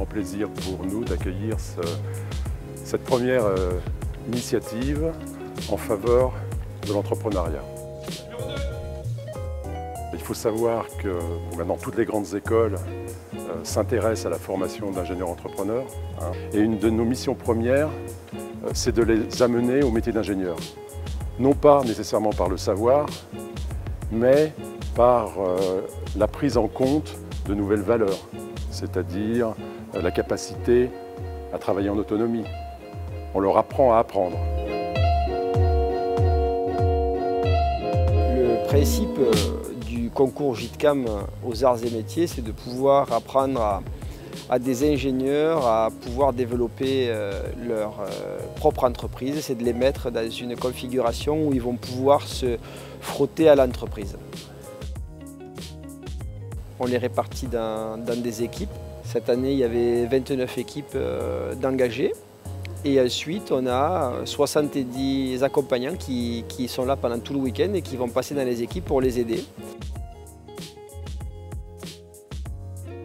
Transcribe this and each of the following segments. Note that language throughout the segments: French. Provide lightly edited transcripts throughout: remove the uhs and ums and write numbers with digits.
Plaisir pour nous d'accueillir cette première initiative en faveur de l'entrepreneuriat. Il faut savoir que maintenant toutes les grandes écoles s'intéressent à la formation d'ingénieurs entrepreneurs. Et une de nos missions premières, c'est de les amener au métier d'ingénieur. Non pas nécessairement par le savoir, mais par la prise en compte de nouvelles valeurs, c'est-à-dire la capacité à travailler en autonomie. On leur apprend à apprendre. Le principe du concours GITCAM aux arts et métiers, c'est de pouvoir apprendre à des ingénieurs à pouvoir développer leur propre entreprise. C'est de les mettre dans une configuration où ils vont pouvoir se frotter à l'entreprise. On les répartit dans des équipes. Cette année, il y avait 29 équipes d'engagés. Et ensuite, on a 70 accompagnants qui sont là pendant tout le week-end et qui vont passer dans les équipes pour les aider.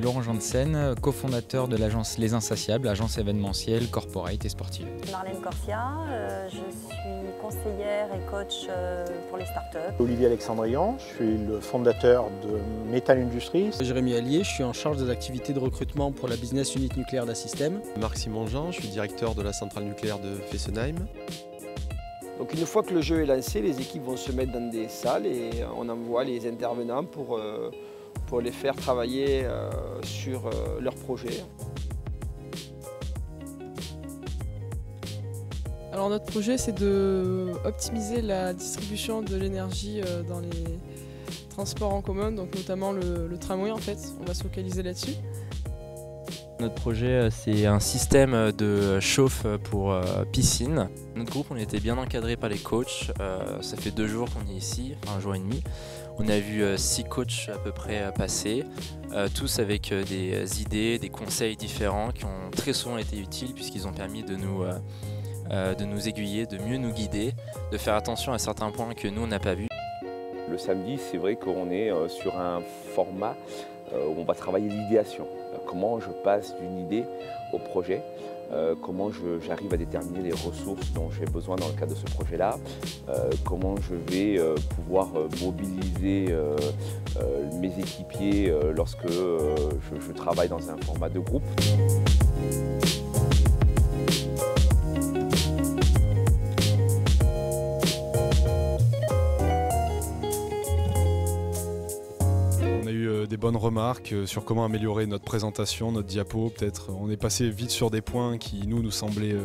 Laurent Janssen, cofondateur de l'agence Les Insatiables, agence événementielle, corporate et sportive. Marlène Corsia, je suis conseillère et coach pour les startups. Olivier Alexandrian, je suis le fondateur de Metal Industries. Jérémy Allier, je suis en charge des activités de recrutement pour la business unit nucléaire d'Assystem. Marc Simonjean, je suis directeur de la centrale nucléaire de Fessenheim. Donc une fois que le jeu est lancé, les équipes vont se mettre dans des salles et on envoie les intervenants pour les faire travailler sur leur projet. Alors notre projet, c'est d'optimiser la distribution de l'énergie dans les transports en commun, donc notamment le tramway en fait. On va se focaliser là-dessus. Notre projet, c'est un système de chauffe pour piscine. Notre groupe, on était bien encadré par les coachs. Ça fait 2 jours qu'on est ici, enfin 1 jour et demi. On a vu 6 coachs à peu près passer, tous avec des idées, des conseils différents qui ont très souvent été utiles puisqu'ils ont permis de nous aiguiller, de mieux nous guider, de faire attention à certains points que nous, on n'a pas vus. Le samedi, c'est vrai qu'on est sur un format où on va travailler l'idéation. Comment je passe d'une idée au projet, comment j'arrive à déterminer les ressources dont j'ai besoin dans le cadre de ce projet-là, comment je vais pouvoir mobiliser mes équipiers lorsque je travaille dans un format de groupe. Des bonnes remarques sur comment améliorer notre présentation, notre diapo. Peut-être on est passé vite sur des points qui nous semblaient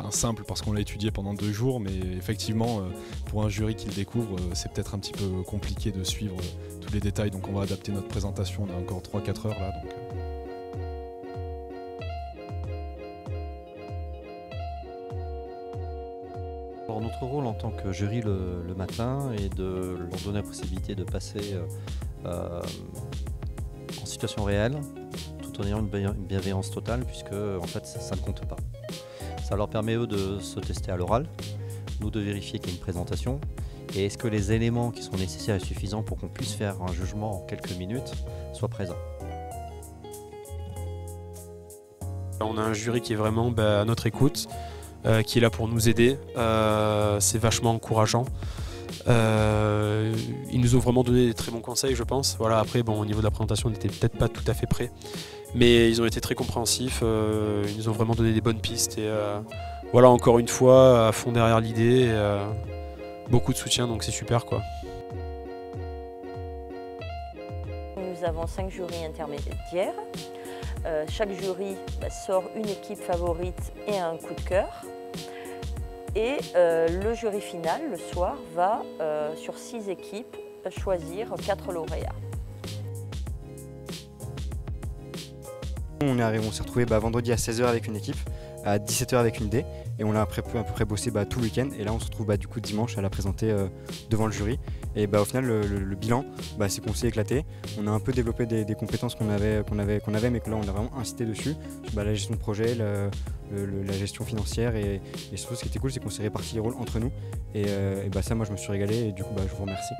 simples parce qu'on l'a étudié pendant 2 jours, mais effectivement pour un jury qui le découvre, c'est peut-être un petit peu compliqué de suivre tous les détails, donc on va adapter notre présentation. On a encore 3-4 heures là. Alors, notre rôle en tant que jury le matin est de leur donner la possibilité de passer en situation réelle, tout en ayant une bienveillance totale, puisque en fait ça ne compte pas. Ça leur permet eux de se tester à l'oral, nous de vérifier qu'il y a une présentation, et est-ce que les éléments qui sont nécessaires et suffisants pour qu'on puisse faire un jugement en quelques minutes soient présents. On a un jury qui est vraiment à notre écoute, qui est là pour nous aider, c'est vachement encourageant. Ils nous ont vraiment donné des très bons conseils, je pense. Voilà, après, au niveau de la présentation, on n'était peut-être pas tout à fait prêts, mais ils ont été très compréhensifs. Ils nous ont vraiment donné des bonnes pistes et voilà, encore une fois, à fond derrière l'idée, beaucoup de soutien, donc c'est super quoi. Nous avons 5 jurys intermédiaires. Chaque jury sort une équipe favorite et un coup de cœur. Et le jury final, le soir, va sur 6 équipes choisir 4 lauréats. On s'est retrouvé vendredi à 16 h avec une équipe, à 17 h avec une D, et on a à peu près bossé tout le week-end. Et là on se retrouve du coup dimanche à la présenter devant le jury. Et au final, le bilan, c'est qu'on s'est éclaté. On a un peu développé des compétences qu'on avait, mais que là, on a vraiment incité dessus. La gestion de projet, la gestion financière et surtout, ce qui était cool, c'est qu'on s'est réparti les rôles entre nous. Et ça, moi, je me suis régalé et du coup, je vous remercie.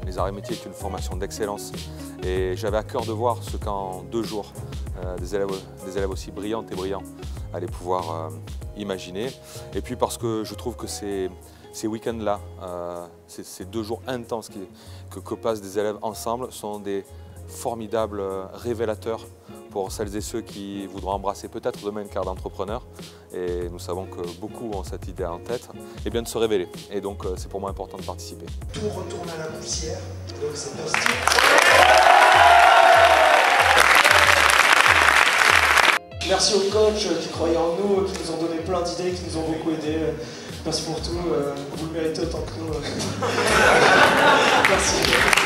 Les arts et métiers est une formation d'excellence et j'avais à cœur de voir ce qu'en 2 jours des élèves aussi brillantes et brillants allaient pouvoir imaginer. Et puis parce que je trouve que ces week-ends-là, ces 2 jours intenses que passent des élèves ensemble sont des formidables révélateurs pour celles et ceux qui voudront embrasser peut-être demain une carrière d'entrepreneur. Et nous savons que beaucoup ont cette idée en tête, et bien de se révéler. Et donc c'est pour moi important de participer. Tout retourne à la poussière, donc c'est positif. Merci aux coachs qui croyaient en nous, qui nous ont donné plein d'idées, qui nous ont beaucoup aidés. Merci pour tout, vous le méritez autant que nous. Merci.